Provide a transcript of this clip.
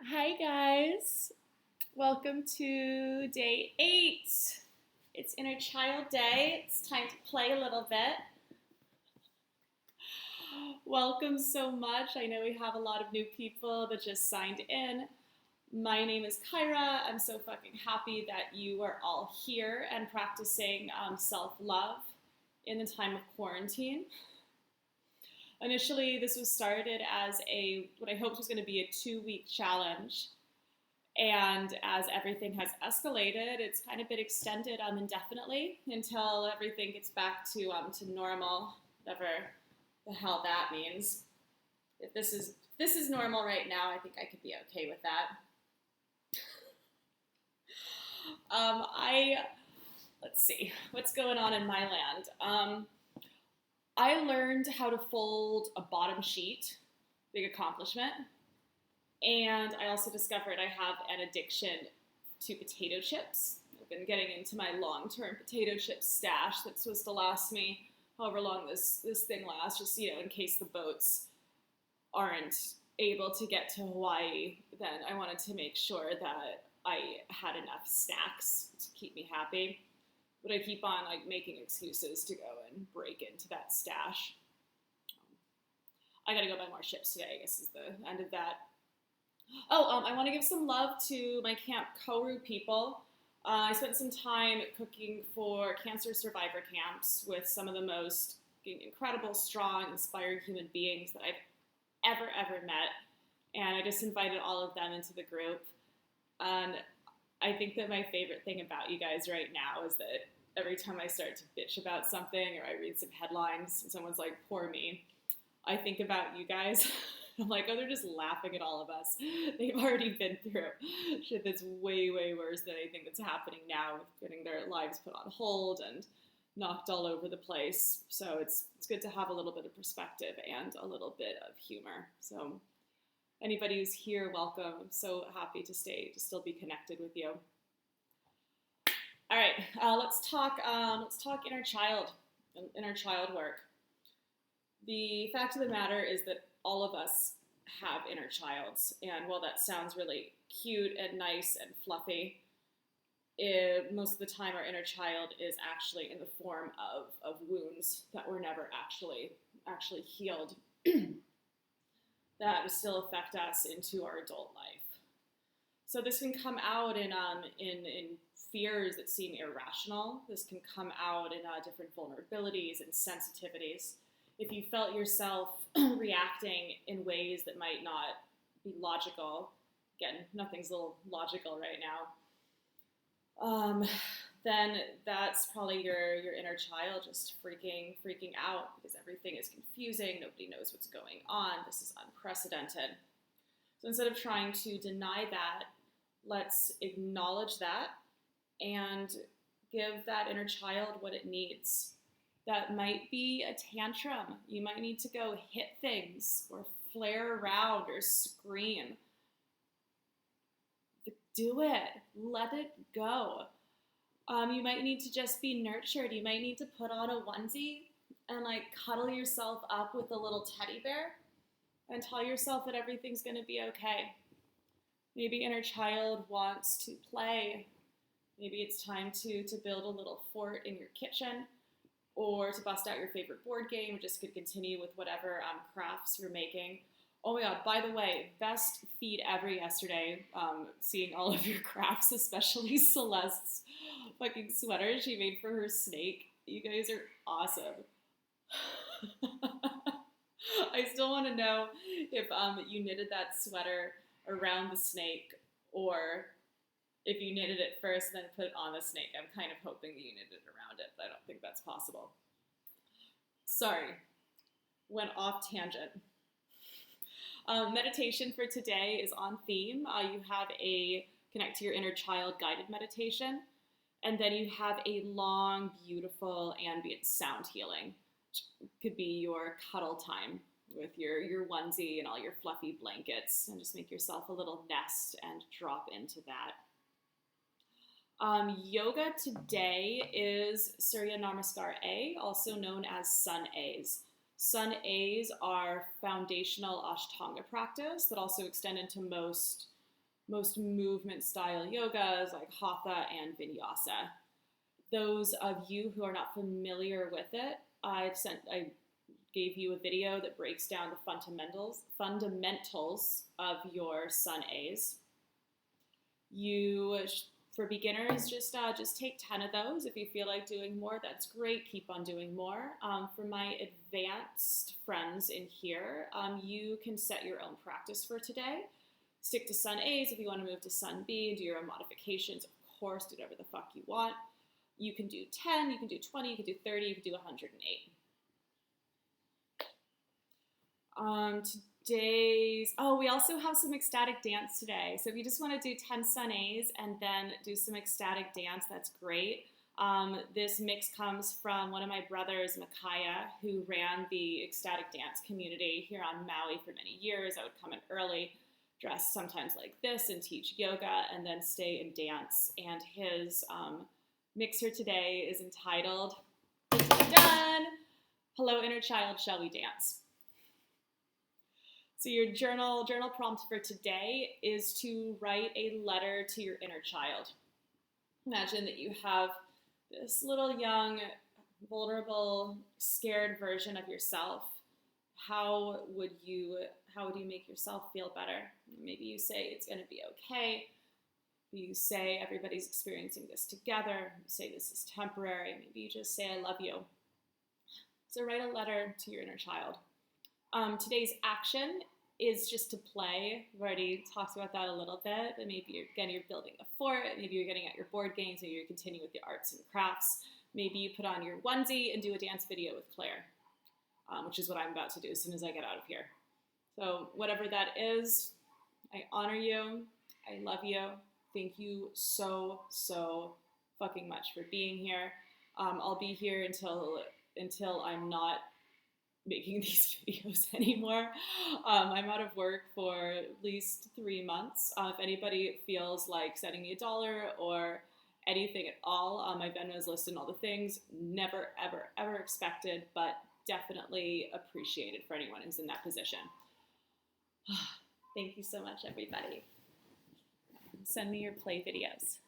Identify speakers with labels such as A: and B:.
A: Hi, guys. Welcome to day 8. It's Inner Child Day. It's time to play a little bit. Welcome so much. I know we have a lot of new people that just signed in. My name is Kyra. I'm so fucking happy that you are all here and practicing self love in the time of quarantine. Initially, this was started as what I hoped was going to be a 2-week challenge. And as everything has escalated, it's kind of been extended indefinitely until everything gets back to normal, whatever the hell that means. If this is normal right now, I think I could be okay with that. Let's see what's going on in my land. I learned how to fold a bottom sheet, big accomplishment. And I also discovered I have an addiction to potato chips. I've been getting into my long-term potato chip stash that's supposed to last me however long this thing lasts, just, in case the boats aren't able to get to Hawaii, then I wanted to make sure that I had enough snacks to keep me happy. But I keep on making excuses to go and break into that stash. I gotta go buy more chips today, I guess is the end of that. I want to give some love to my Camp Koru people. I spent some time cooking for cancer survivor camps with some of the most incredible, strong, inspired human beings that I've ever met. And I just invited all of them into the group. And I think that my favorite thing about you guys right now is that every time I start to bitch about something or I read some headlines and someone's like, poor me, I think about you guys. I'm like, oh, they're just laughing at all of us. They've already been through shit that's way, way worse than anything that's happening now, with getting their lives put on hold and knocked all over the place. So it's good to have a little bit of perspective and a little bit of humor. So anybody who's here, welcome. I'm so happy to still be connected with you. All right, let's talk inner child and inner child work. The fact of the matter is that all of us have inner childs, and while that sounds really cute and nice and fluffy, most of the time our inner child is actually in the form of wounds that were never actually healed that still affect us into our adult life. So this can come out in fears that seem irrational. This can come out in different vulnerabilities and sensitivities. If you felt yourself reacting in ways that might not be logical, again, nothing's a little logical right now, then that's probably your inner child just freaking out because everything is confusing, nobody knows what's going on, this is unprecedented. So instead of trying to deny that, let's acknowledge that and give that inner child what it needs. That might be a tantrum. You might need to go hit things or flare around or scream. Do it. Let it go. You might need to just be nurtured. You might need to put on a onesie and cuddle yourself up with a little teddy bear and tell yourself that everything's going to be okay. Maybe inner child wants to play. Maybe it's time to build a little fort in your kitchen, or to bust out your favorite board game, or just could continue with whatever crafts you're making. Oh my god, by the way, best feed ever yesterday, seeing all of your crafts, especially Celeste's fucking sweater she made for her snake. You guys are awesome. I still want to know if you knitted that sweater around the snake, or if you knitted it first and then put it on the snake. I'm kind of hoping that you knitted it around it, but I don't think that's possible. Sorry, went off tangent. Meditation for today is on theme. You have a Connect to Your Inner Child guided meditation, and then you have a long, beautiful ambient sound healing, which could be your cuddle time with your onesie and all your fluffy blankets, and just make yourself a little nest and drop into that. Yoga today is Surya Namaskar A, also known as Sun A's. Sun A's are foundational Ashtanga practice that also extend into most movement style yogas like Hatha and Vinyasa. Those of you who are not familiar with it, I gave you a video that breaks down the fundamentals of your Sun A's. For beginners, just take 10 of those. If you feel like doing more, that's great. Keep on doing more. For my advanced friends in here, you can set your own practice for today. Stick to Sun A's. If you want to move to Sun B and do your own modifications, of course, do whatever the fuck you want. You can do 10, you can do 20, you can do 30, you can do 108. We also have some ecstatic dance today. So if you just want to do 10 Sun A's and then do some ecstatic dance, that's great. This mix comes from one of my brothers, Mikaya, who ran the ecstatic dance community here on Maui for many years. I would come in early, dress sometimes like this, and teach yoga, and then stay and dance. And his mixer today is entitled, done, Hello Inner Child, Shall We Dance? So your journal prompt for today is to write a letter to your inner child. Imagine that you have this little young, vulnerable, scared version of yourself. How would you make yourself feel better? Maybe you say it's going to be okay. You say everybody's experiencing this together. You say this is temporary. Maybe you just say I love you. So write a letter to your inner child. Today's action is just to play. We've already talked about that a little bit, but maybe you're building a fort, maybe you're getting at your board games, maybe you're continuing with your arts and crafts. Maybe you put on your onesie and do a dance video with Claire, which is what I'm about to do as soon as I get out of here. So whatever that is, I honor you. I love you. Thank you so fucking much for being here. I'll be here until I'm not making these videos anymore. I'm out of work for at least 3 months. If anybody feels like sending me $1 or anything at all, my Venmo is listed and all the things. Never, ever expected, but definitely appreciated for anyone who's in that position. Thank you so much, everybody. Send me your play videos.